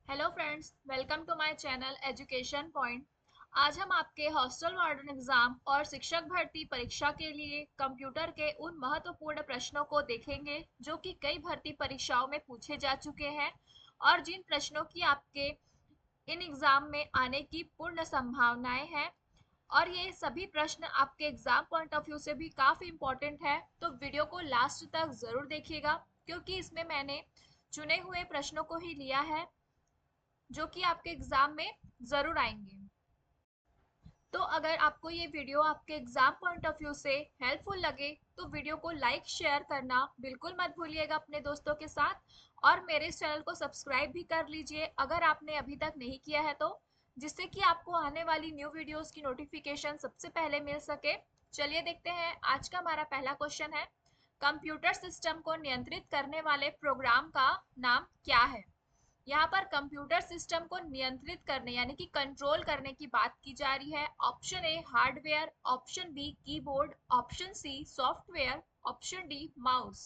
Hello friends, welcome to my channel education point. आज हम आपके हॉस्टल वार्डन एग्जाम और शिक्षक भर्ती परीक्षा के लिए कंप्यूटर के उन महत्वपूर्ण प्रश्नों को देखेंगे जो कि कई भर्ती परीक्षाओं में पूछे जा चुके हैं और जिन प्रश्नों की आपके इन एग्जाम में आने की पूर्ण संभावनाएं हैं। और ये सभी प्रश्न आपके एग्जाम पॉइंट ऑफ व्यू से भी काफ़ी इंपॉर्टेंट है, तो वीडियो को लास्ट तक ज़रूर देखिएगा क्योंकि इसमें मैंने चुने हुए प्रश्नों को ही लिया है जो कि आपके एग्जाम में ज़रूर आएंगे। तो अगर आपको ये वीडियो आपके एग्जाम पॉइंट ऑफ व्यू से हेल्पफुल लगे तो वीडियो को लाइक शेयर करना बिल्कुल मत भूलिएगा अपने दोस्तों के साथ, और मेरे इस चैनल को सब्सक्राइब भी कर लीजिए अगर आपने अभी तक नहीं किया है तो, जिससे कि आपको आने वाली न्यू वीडियोस की नोटिफिकेशन सबसे पहले मिल सके। चलिए देखते हैं, आज का हमारा पहला क्वेश्चन है, कंप्यूटर सिस्टम को नियंत्रित करने वाले प्रोग्राम का नाम क्या है। यहाँ पर कंप्यूटर सिस्टम को नियंत्रित करने यानी कि कंट्रोल करने की बात की जा रही है। Option A hardware, option B keyboard, option C software, option D mouse.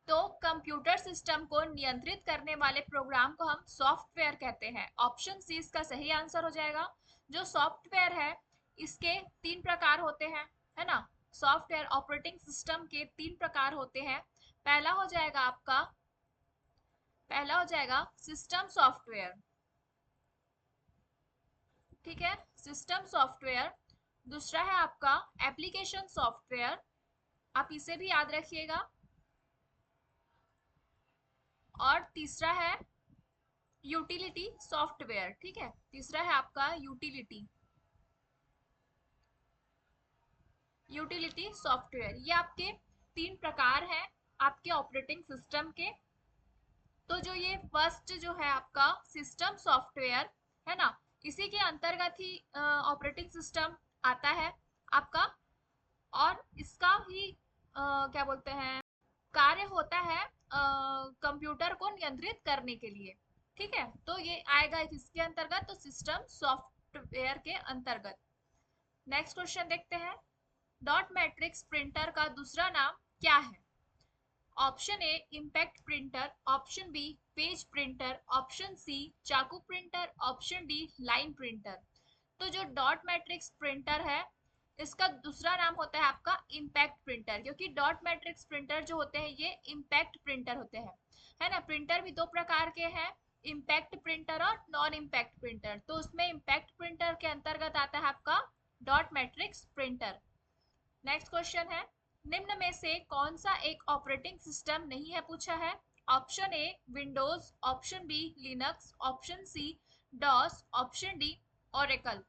तो कंप्यूटर सिस्टम को नियंत्रित करने वाले प्रोग्राम को हम सॉफ्टवेयर कहते हैं। ऑप्शन सी इसका सही आंसर हो जाएगा। जो सॉफ्टवेयर है इसके तीन प्रकार होते हैं, है ना। सॉफ्टवेयर ऑपरेटिंग सिस्टम के तीन प्रकार होते हैं। पहला हो जाएगा सिस्टम सॉफ्टवेयर। ठीक है, सिस्टम सॉफ्टवेयर। दूसरा है आपका एप्लीकेशन सॉफ्टवेयर, आप इसे भी याद रखिएगा। और तीसरा है यूटिलिटी सॉफ्टवेयर। ठीक है, तीसरा है आपका यूटिलिटी सॉफ्टवेयर। ये आपके तीन प्रकार हैं आपके ऑपरेटिंग सिस्टम के। तो जो ये फर्स्ट जो है आपका सिस्टम सॉफ्टवेयर है ना, इसी के अंतर्गत ही ऑपरेटिंग सिस्टम आता है आपका। और इसका ही क्या बोलते हैं, कार्य होता है कंप्यूटर को नियंत्रित करने के लिए। ठीक है, तो ये आएगा किसके अंतर्गत, तो सिस्टम सॉफ्टवेयर के अंतर्गत। नेक्स्ट क्वेश्चन देखते हैं, डॉट मैट्रिक्स प्रिंटर का दूसरा नाम क्या है। Option A impact printer, option B page printer, option C चाकू printer, option D line printer. तो जो डॉट मैट्रिक्स प्रिंटर है इसका दूसरा नाम होता है आपका इम्पैक्ट प्रिंटर, क्योंकि डॉट मैट्रिक्स प्रिंटर जो होते हैं ये इम्पैक्ट प्रिंटर होते हैं, है ना। प्रिंटर भी दो प्रकार के हैं, इम्पैक्ट प्रिंटर और नॉन इम्पैक्ट प्रिंटर। तो उसमें इम्पैक्ट प्रिंटर के अंतर्गत आता है आपका dot matrix printer. Next question है, निम्न में से कौन सा एक ऑपरेटिंग सिस्टम नहीं है पूछा है। Option A Windows, option B Linux, option C DOS, option D Oracle.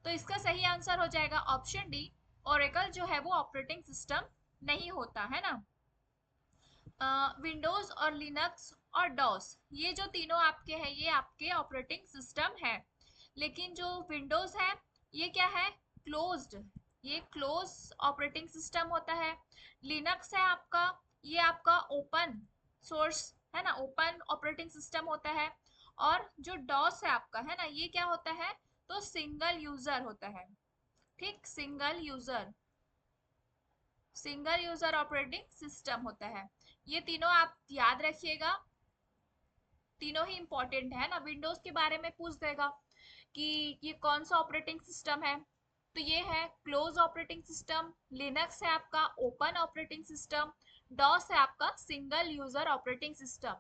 तो इसका सही आंसर हो जाएगा ऑप्शन डी, ओरेकल जो है वो ऑपरेटिंग सिस्टम नहीं होता, है ना। विंडोज और लिनक्स और डॉस ये जो तीनों आपके हैं ये आपके ऑपरेटिंग सिस्टम है। लेकिन जो विंडोज है ये क्या है, क्लोज्ड, ये क्लोज ऑपरेटिंग सिस्टम होता है। लिनक्स है आपका, ये आपका ओपन सोर्स है ना, ओपन ऑपरेटिंग सिस्टम होता है। और जो डॉस है आपका, है ना, ये क्या होता है, तो सिंगल यूजर होता है। ठीक, सिंगल यूजर ऑपरेटिंग सिस्टम होता है। ये तीनों आप याद रखिएगा, तीनों ही इंपॉर्टेंट है ना। विंडोज के बारे में पूछ देगा कि ये कौन सा ऑपरेटिंग सिस्टम है, तो ये है क्लोज ऑपरेटिंग सिस्टम। लिनक्स है आपका ओपन ऑपरेटिंग सिस्टम। डॉस है आपका single user operating system.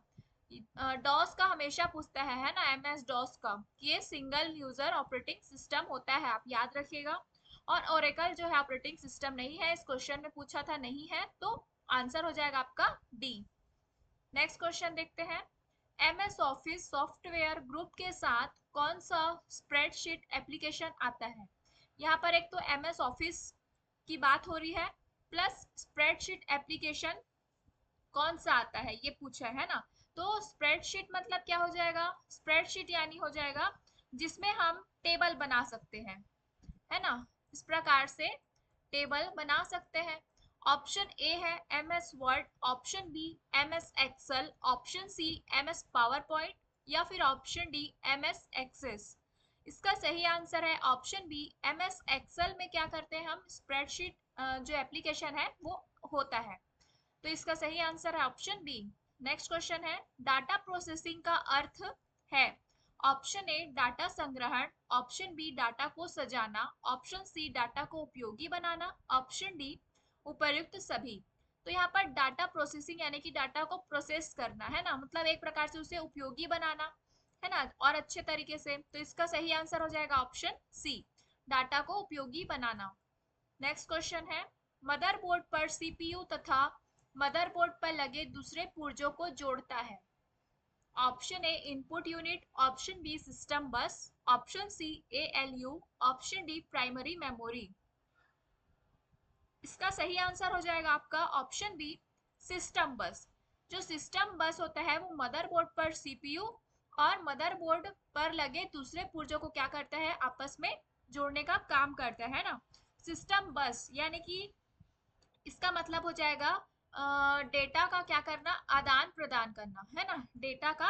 DOS का हमेशा पूछता है ना, एमएस डॉस का, कि ये सिंगल यूजर ऑपरेटिंग सिस्टम होता है, आप याद रखिएगा। और ओरेकल जो है ऑपरेटिंग सिस्टम नहीं है, इस क्वेश्चन में पूछा था, नहीं है, तो आंसर हो जाएगा आपका डी। नेक्स्ट क्वेश्चन देखते हैं, एमएस ऑफिस सॉफ्टवेयर ग्रुप के साथ कौन सा स्प्रेडशीट एप्लीकेशन आता है। यहाँ पर एक तो एमएस ऑफिस की बात हो रही है, प्लस स्प्रेडशीट एप्लीकेशन कौन सा आता है ये पूछा है ना। तो स्प्रेडशीट मतलब क्या हो जाएगा, स्प्रेडशीट यानी हो जाएगा जिसमें हम टेबल बना सकते हैं, है ना। इस प्रकार से टेबल बना सकते हैं। ऑप्शन ए है M S word, option B M S Excel, option C M S PowerPoint, या फिर option D M S Access. इसका सही आंसर है option B, M S Excel में क्या करते हैं हम, स्प्रेडशीट जो एप्लीकेशन है वो होता है। तो इसका सही आंसर है ऑप्शन बी। नेक्स्ट क्वेश्चन है, डाटा प्रोसेसिंग का अर्थ है? ऑप्शन ए डाटा संग्रहण, ऑप्शन बी डाटा को सजाना, ऑप्शन सी डाटा को उपयोगी बनाना, ऑप्शन डी उपर्युक्त सभी। तो यहाँ पर डाटा प्रोसेसिंग यानी कि डाटा को प्रोसेस करना है ना, मतलब एक प्रकार से उसे उपयोगी बनाना है ना, और अच्छे तरीके से। तो इसका सही आंसर हो जाएगा ऑप्शन सी, डाटा को उपयोगी बनाना। नेक्स्ट क्वेश्चन है, मदरबोर्ड पर सीपीयू तथा मदरबोर्ड पर लगे दूसरे पुर्जों को जोड़ता है? Option A input unit, option B system bus, option C ALU, option D primary memory. इसका सही आंसर हो जाएगा आपका ऑप्शन बी सिस्टम बस। जो सिस्टम बस होता है वो मदरबोर्ड पर सीपीयू और मदरबोर्ड पर लगे दूसरे पुर्जों को क्या करता है, आपस में जोड़ने का काम करता है ना। सिस्टम बस यानी कि इसका मतलब हो जाएगा डेटा का क्या करना, आदान प्रदान करना है ना। डेटा का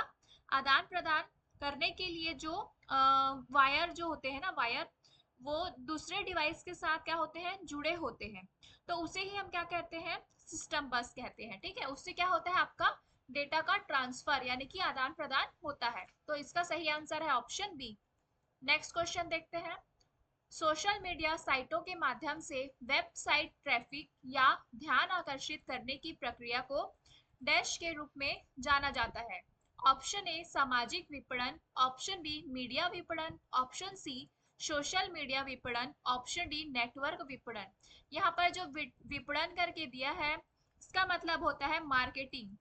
आदान प्रदान करने के लिए जो वायर जो होते हैं ना, वायर वो दूसरे डिवाइस के साथ क्या होते हैं, जुड़े होते हैं। तो उसे ही हम क्या कहते हैं, सिस्टम बस कहते हैं। ठीक है, उससे क्या होता है, आपका डेटा का ट्रांसफर यानी कि आदान प्रदान होता है। तो इसका सही आंसर है ऑप्शन बी। नेक्स्ट क्वेश्चन देखते हैं, सोशल मीडिया साइटों के माध्यम से वेबसाइट ट्रैफिक या ध्यान आकर्षित करने की प्रक्रिया को डैश के रूप में जाना जाता है? ऑप्शन ए सामाजिक विपणन, ऑप्शन बी मीडिया विपणन, ऑप्शन सी सोशल मीडिया विपणन, ऑप्शन डी नेटवर्क विपणन। यहाँ पर जो विपणन करके दिया है इसका मतलब होता है मार्केटिंग।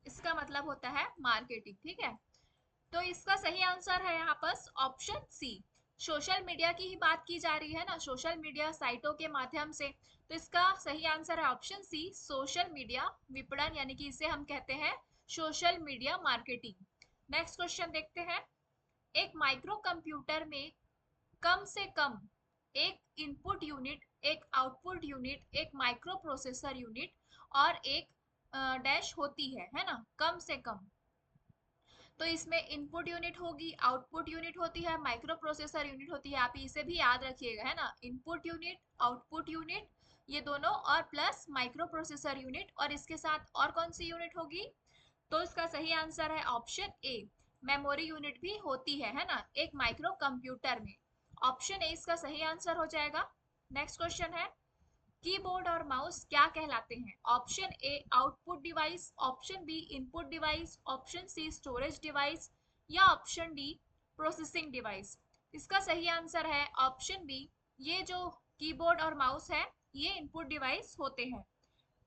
इसका मतलब होता है मार्केटिंग। ठीक है, तो इसका सही आंसर है यहाँ पर ऑप्शन सी। सोशल मीडिया की ही बात की जा रही है ना, सोशल मीडिया साइटों के माध्यम से। तो इसका सही आंसर है ऑप्शन सी सोशल मीडिया विपणन, यानी कि इसे हम कहते हैं social media marketing. Next question देखते हैं, एक माइक्रो कंप्यूटर में कम से कम एक इनपुट यूनिट, एक आउटपुट यूनिट, एक माइक्रो प्रोसेसर यूनिट और एक डैश होती है ना, कम से कम। तो इसमें इनपुट यूनिट होगी, आउटपुट यूनिट होती है, माइक्रो प्रोसेसर यूनिट होती है। आप इसे भी याद रखिएगा है ना, इनपुट यूनिट, आउटपुट यूनिट, ये दोनों, और प्लस माइक्रो प्रोसेसर यूनिट, और इसके साथ और कौन सी यूनिट होगी? तो इसका सही आंसर है ऑप्शन ए मेमोरी यूनिट भी होती है ना, एक माइक्रो कंप्यूटर में। ऑप्शन ए इसका सही आंसर हो जाएगा। नेक्स्ट क्वेश्चन है, कीबोर्ड और माउस क्या कहलाते हैं? Option A output device, option B input device, option C storage device, या ऑप्शन डी प्रोसेसिंग डिवाइस। इसका सही आंसर है ऑप्शन बी, ये जो कीबोर्ड और माउस है ये इनपुट डिवाइस होते हैं।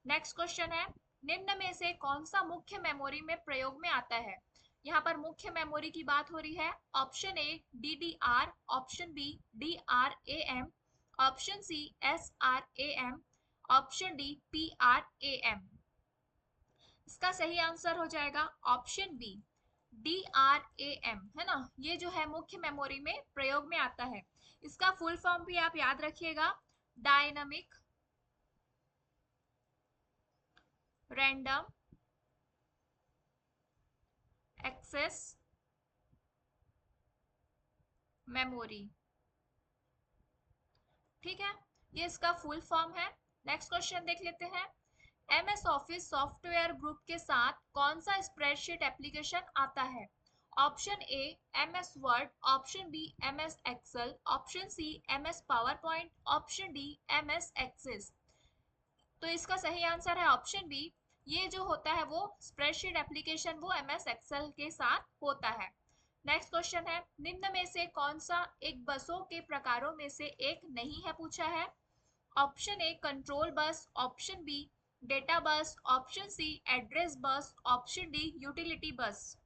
नेक्स्ट क्वेश्चन है, निम्न में से कौन सा मुख्य मेमोरी में प्रयोग में आता है? यहाँ पर मुख्य मेमोरी की बात हो रही है। Option A DDR, option B DRAM, option C SRAM, option D PRAM। इसका सही आंसर हो जाएगा ऑप्शन बी DRAM, है ना। ये जो है मुख्य मेमोरी में प्रयोग में आता है। इसका फुल फॉर्म भी आप याद रखिएगा, डायनामिक रैंडम एक्सेस मेमोरी। ठीक है, ये इसका फुल फॉर्म है। नेक्स्ट क्वेश्चन देख लेते हैं, एमएस ऑफिस सॉफ्टवेयर ग्रुप के साथ कौन सा स्प्रेडशीट एप्लीकेशन आता है? Option A MS Word, option B MS Excel, option C MS PowerPoint, option D MS Access. तो इसका सही आंसर है ऑप्शन बी, ये जो होता है वो स्प्रेडशीट एप्लीकेशन वो एमएस एक्सेल के साथ होता है। नेक्स्ट क्वेश्चन है, निम्न में से कौन सा एक बसों के प्रकारों में से एक नहीं है पूछा है? Option A control bus, option B data bus, option C address bus, option D utility bus.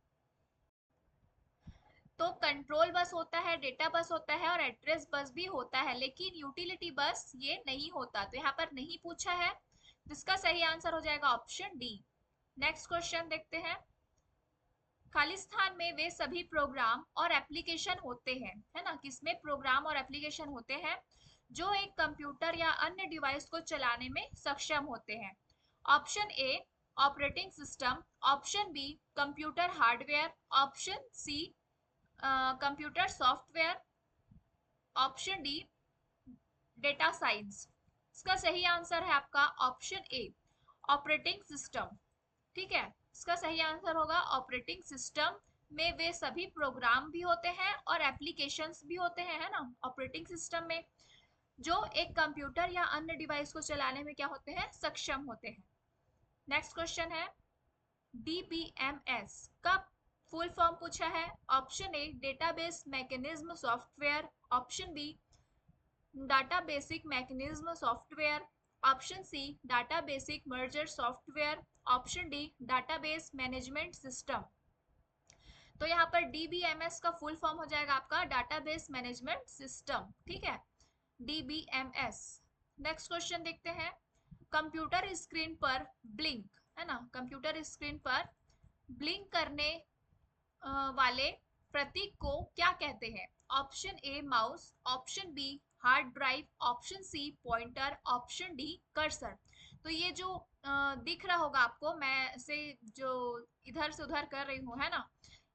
तो कंट्रोल बस होता है, डेटा बस होता है और एड्रेस बस भी होता है, लेकिन यूटिलिटी बस ये नहीं होता, तो यहाँ पर नहीं पूछा है। जिसका सही आंसर हो जाएगा ऑप्शन डी। नेक्स्ट क्वेश्चन देखते हैं, खालिस्तान में वे सभी प्रोग्राम और एप्लीकेशन होते हैं, है ना, किसमें प्रोग्राम और एप्लीकेशन होते हैं जो एक कंप्यूटर या अन्य डिवाइस को चलाने में सक्षम होते हैं? Option A operating system, option B computer hardware, option C computer software, option D data science. इसका सही आंसर है आपका ऑप्शन ए ऑपरेटिंग सिस्टम। ठीक है, इसका सही आंसर होगा ऑपरेटिंग सिस्टम में वे सभी प्रोग्राम भी होते हैं और एप्लीकेशंस भी होते हैं, है ना। ऑपरेटिंग सिस्टम में जो एक कंप्यूटर या अन्य डिवाइस को चलाने में क्या होते हैं, सक्षम होते हैं। नेक्स्ट क्वेश्चन है डीबीएमएस का फुल फॉर्म पूछा है। Option A database mechanism software, option B data basic mechanism software, option C data basic merger software, option D database management system. तो यहाँ पर डीबीएमएस का फुल फॉर्म हो जाएगा आपका डाटाबेस मैनेजमेंट सिस्टम, ठीक है, डीबीएमएस। नेक्स्ट क्वेश्चन देखते हैं। कंप्यूटर स्क्रीन पर ब्लिंक, है ना, कंप्यूटर स्क्रीन पर ब्लिंक करने वाले प्रतीक को क्या कहते हैं। Option A mouse, option B hard drive, option C pointer, option D cursor. तो ये जो दिख रहा होगा आपको, मैं से जो इधर से उधर कर रही हूँ, है ना,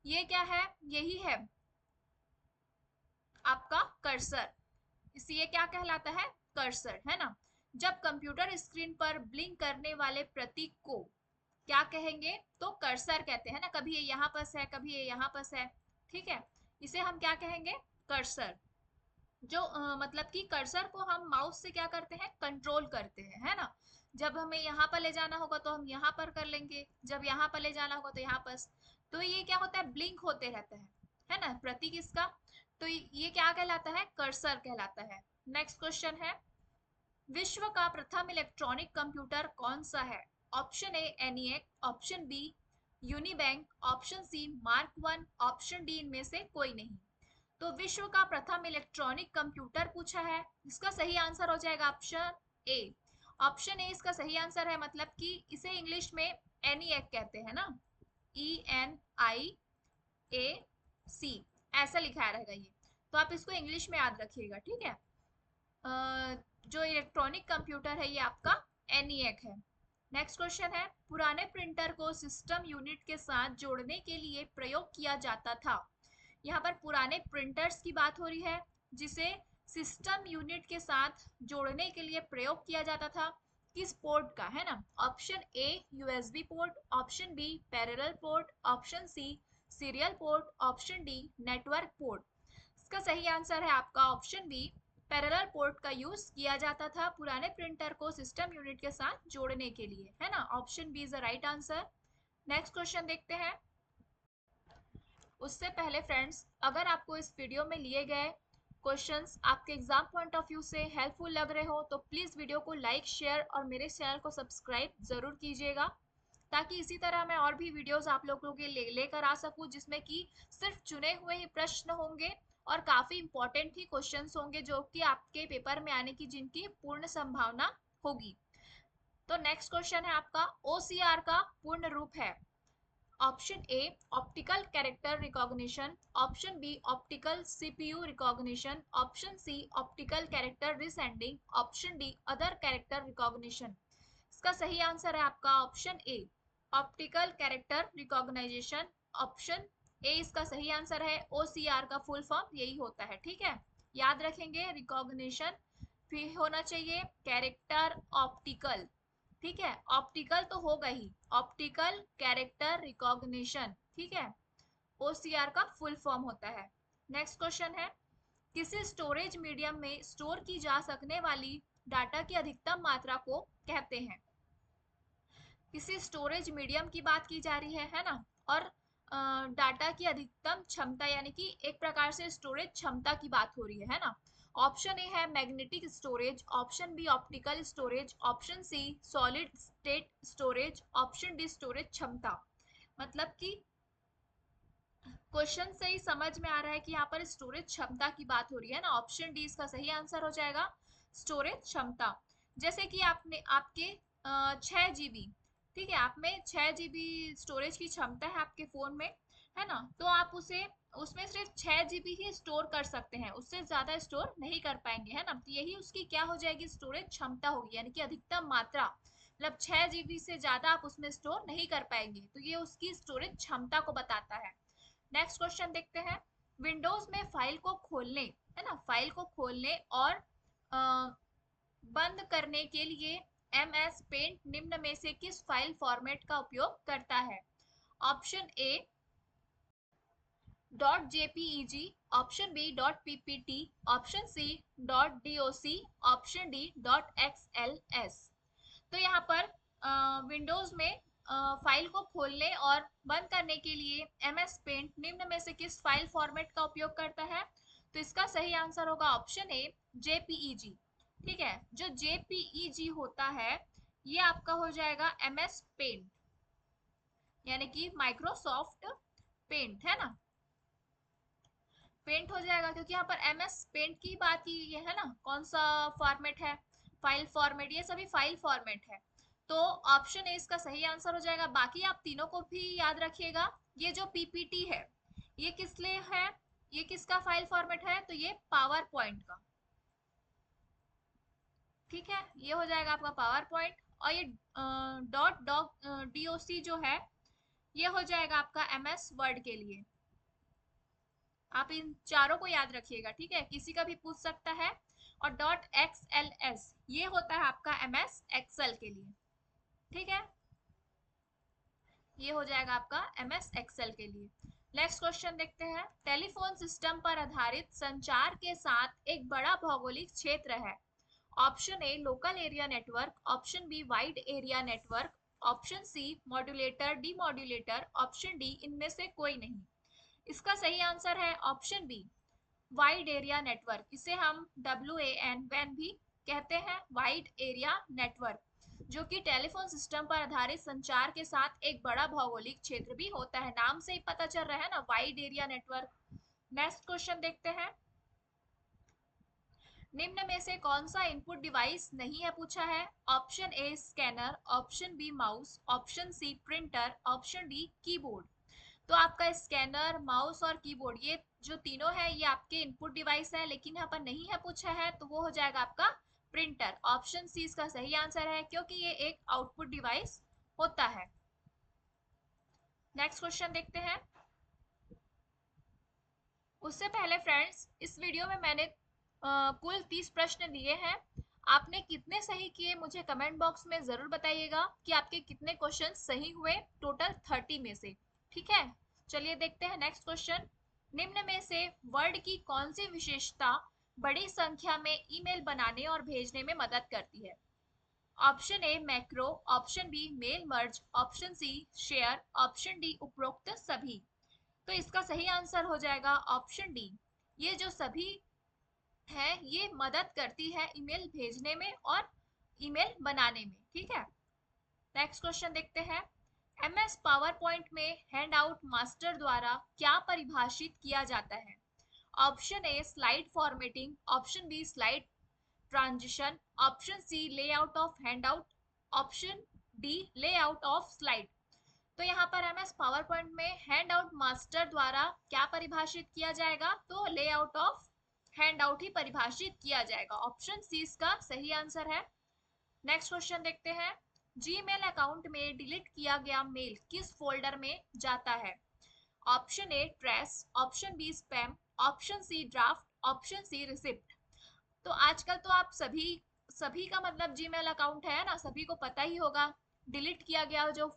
ये क्या है, यही है आपका कर्सर। इसी ये क्या कहलाता है, कर्सर, है ना। जब कंप्यूटर स्क्रीन पर ब्लिंक करने वाले प्रतीक को क्या कहेंगे, तो कर्सर कहते हैं ना। कभी ये यहाँ पास है, कभी ये यहाँ पास है, ठीक है, इसे हम क्या कहेंगे, कर्सर। जो मतलब कि कर्सर को हम माउस से क्या करते हैं, कंट्रोल करते हैं, है ना। जब हमें यहाँ पर ले जाना होगा तो हम यहाँ पर कर लेंगे, जब यहाँ पर ले जाना होगा तो यहाँ पर। तो ये क्या होता है, ब्लिंक होते रहता है ना, प्रतीक इसका। तो ये क्या कहलाता है, कर्सर कहलाता है। नेक्स्ट क्वेश्चन है विश्व का प्रथम इलेक्ट्रॉनिक कंप्यूटर कौन सा है। Option A ENIAC, option B यूनिबैंक, option C Mark one, option D इनमें से कोई नहीं। तो विश्व का प्रथम इलेक्ट्रॉनिक कंप्यूटर पूछा है, इसका सही आंसर हो जाएगा ऑप्शन ए। ऑप्शन ए इसका सही आंसर है, मतलब कि इसे इंग्लिश में एनिएक कहते हैं ना, ENIAC, ऐसा लिखा रहेगा ये। तो आप इसको इंग्लिश में याद रखिएगा, ठीक है। जो इलेक्ट्रॉनिक कंप्यूटर है ये आपका एनिएक है। नेक्स्ट क्वेश्चन है पुराने प्रिंटर को सिस्टम यूनिट के साथ जोड़ने के लिए प्रयोग किया जाता था। यहाँ पर पुराने प्रिंटर्स की बात हो रही है जिसे सिस्टम यूनिट के साथ जोड़ने के लिए प्रयोग किया जाता था। किस पोर्ट का, है ना। Option A USB port, option B parallel port, option C serial port, option D network port. इसका सही आंसर है आपका ऑप्शन बी, पैरेलल पोर्ट का यूज किया जाता था पुराने प्रिंटर को सिस्टम यूनिट के साथ जोड़ने के लिए, है ना। Option B is the right answer. Next question देखते हैं। उससे पहले फ्रेंड्स, अगर आपको इस वीडियो में लिए गए क्वेश्चंस आपके एग्जाम पॉइंट ऑफ व्यू से हेल्पफुल लग रहे हो तो प्लीज वीडियो को लाइक, शेयर और मेरे चैनल को सब्सक्राइब जरूर कीजिएगा, ताकि इसी तरह मैं और भी वीडियोस आप लोगों के लिए लेकर आ सकूं, जिसमें कि सिर्फ चुने हुए ही प्रश्न होंगे और काफी इंपॉर्टेंट ही क्वेश्चंस होंगे जो कि आपके पेपर में आने की जिनकी पूर्ण संभावना होगी। तो नेक्स्ट क्वेश्चन है आपका OCR का पूर्ण रूप है। Option A optical character recognition, option B optical CPU recognition, option C optical character resending, option D other character recognition. इसका सही आंसर है आपका option A optical character recognisation. Option A इसका सही आंसर है। OCR का फुल फॉर्म यही होता है, ठीक है, याद रखेंगे। रिकॉग्निशन भी होना चाहिए, कैरेक्टर ऑप्टिकल, ठीक है, ऑप्टिकल तो होगा ही, ऑप्टिकल कैरेक्टर रिकॉग्निशन, ठीक है, OCR का फुल फॉर्म होता है। नेक्स्ट क्वेश्चन है किसी स्टोरेज मीडियम में स्टोर की जा सकने वाली डाटा की अधिकतम मात्रा को कहते हैं। किसी स्टोरेज मीडियम की बात की जा रही है ना, और डाटा की अधिकतम क्षमता यानी कि एक प्रकार से स्टोरेज क्षमता की बात हो रही है ना। ऑप्शन ए है magnetic storage, option B optical storage, option C solid state storage, option D storage क्षमता। मतलब कि क्वेश्चन से ही समझ में आ रहा है कि यहाँ पर स्टोरेज क्षमता की बात हो रही है ना। ऑप्शन डी इसका सही आंसर हो जाएगा, स्टोरेज क्षमता। जैसे कि आपने आपके 6 GB, ठीक है, आप में 6 GB स्टोरेज की क्षमता है आपके फोन में, है ना। तो आप उसे उसमें सिर्फ 6 GB ही स्टोर कर सकते हैं, उससे ज्यादा स्टोर नहीं कर पाएंगे, है ना। तो यही उसकी क्या हो जाएगी, स्टोरेज क्षमता होगी, यानी कि अधिकतम मात्रा, मतलब 6 GB से ज्यादा आप उसमें स्टोर नहीं कर पाएंगे, तो ये उसकी स्टोरेज क्षमता को बताता है। नेक्स्ट क्वेश्चन देखते हैं। विंडोज में फाइल को खोलने, है ना, फाइल को खोलने और बंद करने के लिए MS पेंट निम्न में से किस फाइल फॉर्मेट का उपयोग करता है। Option A .jpeg, option B .ppt, option C .doc, option D .xls। तो यहाँ पर विंडोज में फाइल को खोलने और बंद करने के लिए एमएस पेंट निम्न में से किस फाइल फॉर्मेट का उपयोग करता है? तो इसका सही आंसर होगा ऑप्शन ए जेपीईजी। ठीक है, जो जेपीईजी होता है ये आपका हो जाएगा एमएस पेंट, यानी कि माइक्रोसॉफ्ट पेंट है ना, पेंट हो जाएगा, क्योंकि यहाँ पर एमएस पेंट की बात की गई है ना, कौन सा फॉर्मेट है, फाइल फॉर्मेट, ये सभी फाइल फॉर्मेट है। तो ऑप्शन ए इसका सही आंसर हो जाएगा। बाकी आप तीनों को भी याद रखिएगा। ये जो पीपीटी है ये किस लिए है, ये किसका फाइल फॉर्मेट है, तो ये पावर पॉइंट का। ठीक है, ये हो जाएगा आपका पावर पॉइंट। और ये डॉट डॉक डीओसी जो है ये हो जाएगा आपका एमएस वर्ड के लिए। आप इन चारों को याद रखिएगा, ठीक है, किसी का भी पूछ सकता है। और डॉट एक्सएलएस ये होता है आपका एमएस एक्सेल के लिए। ठीक है, ये हो जाएगा आपका एमएस एक्सेल के लिए। नेक्स्ट क्वेश्चन देखते हैं। टेलीफोन सिस्टम पर आधारित संचार के साथ एक बड़ा भौगोलिक क्षेत्र है। Option A local area network, option B wide area network, option C modulator demodulator, option D इनमें से कोई नहीं। इसका सही आंसर है option B wide area network. इसे हम WAN वैन भी कहते हैं, वाइड एरिया नेटवर्क, जो कि टेलीफोन सिस्टम पर आधारित संचार के साथ एक बड़ा भौगोलिक क्षेत्र भी होता है। नाम से ही पता चल रहा है ना, wide area network. Next question देखते हैं। निम्न में से कौन सा इनपुट डिवाइस नहीं है पूछा है? Option A scanner, option B mouse, option C printer, option D keyboard. तो आपका स्कैनर, माउस और कीबोर्ड ये जो तीनों है ये आपके इनपुट डिवाइस है, लेकिन यहाँ पर नहीं है पूछा है, तो वो हो जाएगा आपका प्रिंटर। ऑप्शन सी इसका सही आंसर है, क्योंकि ये एक आउटपुट डिवाइस होता है। नेक्स्ट क्वेश्चन देखते हैं। उससे पहले फ्रेंड्स, इस वीडियो में मैंने कुल 30 प्रश्न दिए हैं। आपने कितने सही किए मुझे कमेंट बॉक्स में जरूर बताइएगा कि आपके कितने क्वेश्चन सही हुए टोटल 30 में से। ठीक है, चलिए देखते हैं नेक्स्ट क्वेश्चन। निम्न में से वर्ड की कौन सी विशेषता बड़ी संख्या में ईमेल बनाने और भेजने में मदद करती है? Option A macro, option B mail merge, option C share, option D उपरोक्त सभी। तो इसका सही आंसर हो जाएगा ऑप्शन डी, ये जो सभी है ये मदद करती है ईमेल भेजने में और ईमेल बनाने में। ठीक है, नेक्स्ट क्वेश्चन देखते हैं। एमएस पावर पॉइंट में हैंडआउट मास्टर द्वारा क्या परिभाषित किया जाता है? Option A slide formatting, option B slide transition, option C layout of handout, option D layout of slide. तो यहाँ पर एमएस पावर पॉइंट में हैंड आउट मास्टर द्वारा क्या परिभाषित किया जाएगा? तो लेआउट ऑफ हैंड आउट ही परिभाषित किया जाएगा। ऑप्शन सी इसका सही आंसर है। नेक्स्ट क्वेश्चन देखते हैं। जीमेल अकाउंट में डिलीट किया गया मेल किस फोल्डर में जाता है? Option A trash, option B spam, option C draft, option C receipt. तो आजकल तो आप सभी का मतलब जीमेल अकाउंट है ना, सभी को पता ही होगा। डिलीट किया गया जो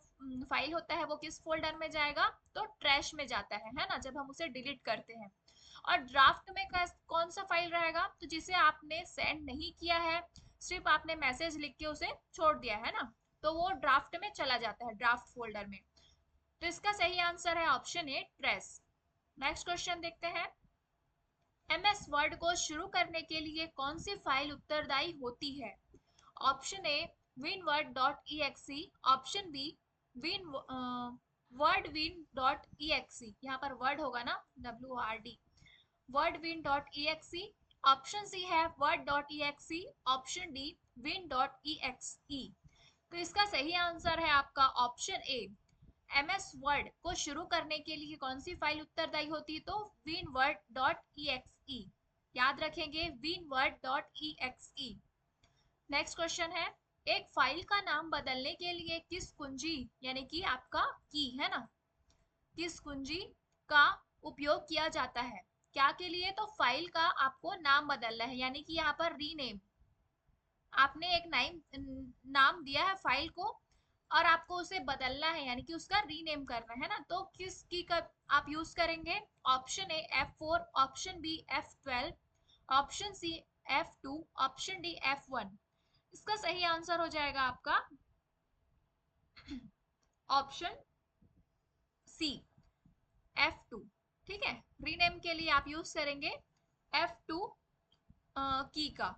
फाइल होता है वो किस फोल्डर में जाएगा? तो ट्रैश में जाता है ना, जब हम उसे डिलीट करते हैं। और ड्राफ्ट में कौन सा फाइल रहेगा? तो जिसे आपने सेंड नहीं किया है, सिर्फ आपने मैसेज लिख के उसे छोड़ दिया है ना, तो वो ड्राफ्ट में चला जाता है, ड्राफ्ट फोल्डर में। तो इसका सही आंसर है option A trace. Next question देखते हैं। एमएस वर्ड को शुरू करने के लिए कौन सी फाइल उत्तरदायी होती है? Option A winword dot exe, option B win wordwin dot exe, यहाँ पर वर्ड होगा ना, WRD, wordwin dot exe, option C है word dot exe, option D win dot exe। तो इसका सही आंसर है आपका ऑप्शन ए एमएस वर्ड को शुरू करने के लिए कौन सी फाइल उत्तरदायी होती है? तो winword.exe, याद रखेंगे winword.exe। नेक्स्ट क्वेश्चन है। एक फाइल का नाम बदलने के लिए किस कुंजी, यानी कि आपका की है ना, किस कुंजी का उपयोग किया जाता है? क्या के लिए? तो फाइल का आपको नाम बदलना है, यानी कि यहाँ पर रीनेम, आपने एक नाम दिया है फाइल को, और आपको उसे बदलना है, यानी कि उसका रीनेम करना है ना, तो किस की का आप यूज करेंगे? Option A F4, option B F12, option C F2, option D F1। इसका सही आंसर हो जाएगा आपका ऑप्शन सी F2। ठीक है, रीनेम के लिए आप यूज करेंगे F2 की का।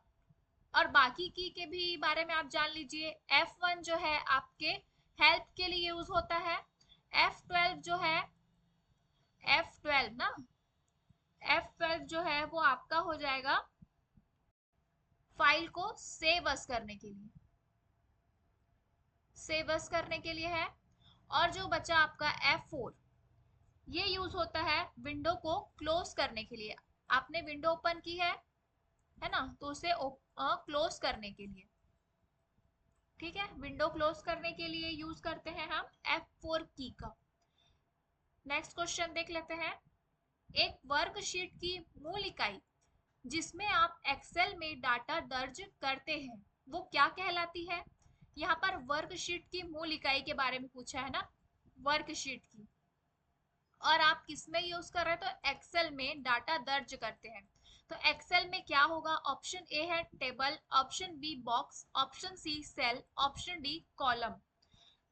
और बाकी की के भी बारे में आप जान लीजिए। F1 जो है आपके हेल्प के लिए यूज होता है। F12 जो है, F12 ना, F12 जो है वो आपका हो जाएगा फाइल को सेव अस करने के लिए, सेव अस करने के लिए है। और जो बचा आपका F4, ये यूज होता है विंडो को क्लोज करने के लिए। आपने विंडो ओपन की है ना, तो उसे क्लोज करने के लिए। ठीक है, विंडो क्लोज करने के लिए यूज करते हैं हम F4 की का। नेक्स्ट क्वेश्चन देख लेते हैं। एक वर्कशीट की मूल इकाई जिसमें आप एक्सेल में डाटा दर्ज करते हैं वो क्या कहलाती है? यहाँ पर वर्कशीट की मूल इकाई के बारे में पूछा है ना, वर्कशीट की। और आप किस में यूज कर रहे हैं? तो एक्सेल में डाटा दर्ज करते हैं। तो एक्सेल में क्या होगा? ऑप्शन ए है table, option B box, option C cell, option D column.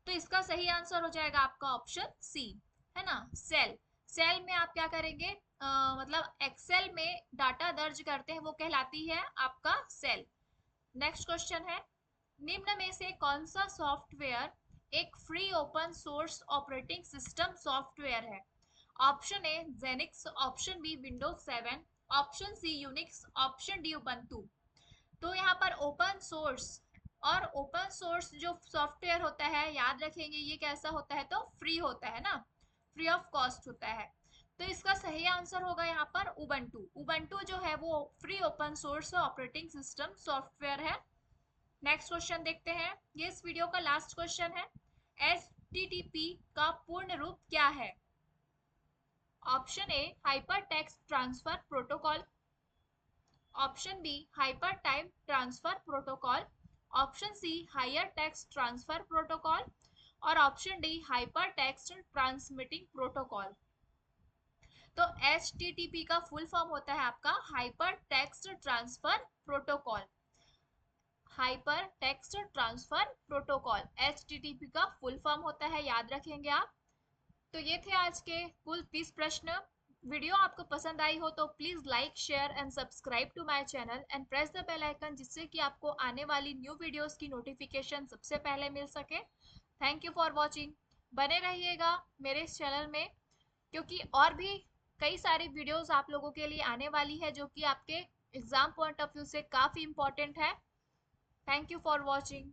तो इसका सही आंसर हो जाएगा आपका ऑप्शन सी, है ना, सेल। सेल में आप क्या करेंगे? मतलब एक्सेल में डाटा दर्ज करते हैं वो कहलाती है आपका सेल। नेक्स्ट क्वेश्चन है, निम्न में से कौन सा सॉफ्टवेयर एक free open source operating system software है? Option A Xenix, option B Windows 7, option C Unix, option D Ubuntu. तो यहाँ पर ओपन सोर्स, और ओपन सोर्स जो सॉफ्टवेयर होता है, याद रखेंगे ये कैसा होता है? तो फ्री होता है ना, फ्री ऑफ कॉस्ट होता है। तो इसका सही आंसर होगा यहाँ पर उबंटू। उबंटू जो है वो free open source operating system software है। नेक्स्ट क्वेश्चन देखते हैं, ये इस वीडियो का लास्ट क्वेश्चन है। HTTP का पूर्ण रूप क्या है? Option A hypertext transfer protocol, option B hyper time transfer protocol, option C higher text transfer protocol, और option D hypertext transmitting protocol. तो HTTP का फुल फॉर्म होता है आपका hypertext transfer protocol, hypertext transfer protocol HTTP का full form होता है, याद रखेंगे आप। तो ये थे आज के कुल 30 प्रश्न। वीडियो आपको पसंद आई हो तो please like share and subscribe to my channel and press the bell icon, जिससे कि आपको आने वाली न्यू वीडियोस की नोटिफिकेशन सबसे पहले मिल सके। Thank you for watching. बने रहिएगा मेरे इस चैनल में, क्योंकि और भी कई सारी वीडियोस आप लोगों के लिए आने वाली है जो कि आपके एग्जाम पॉइंट ऑफ व्यू से काफी इंपॉर्टेंट है। Thank you for watching.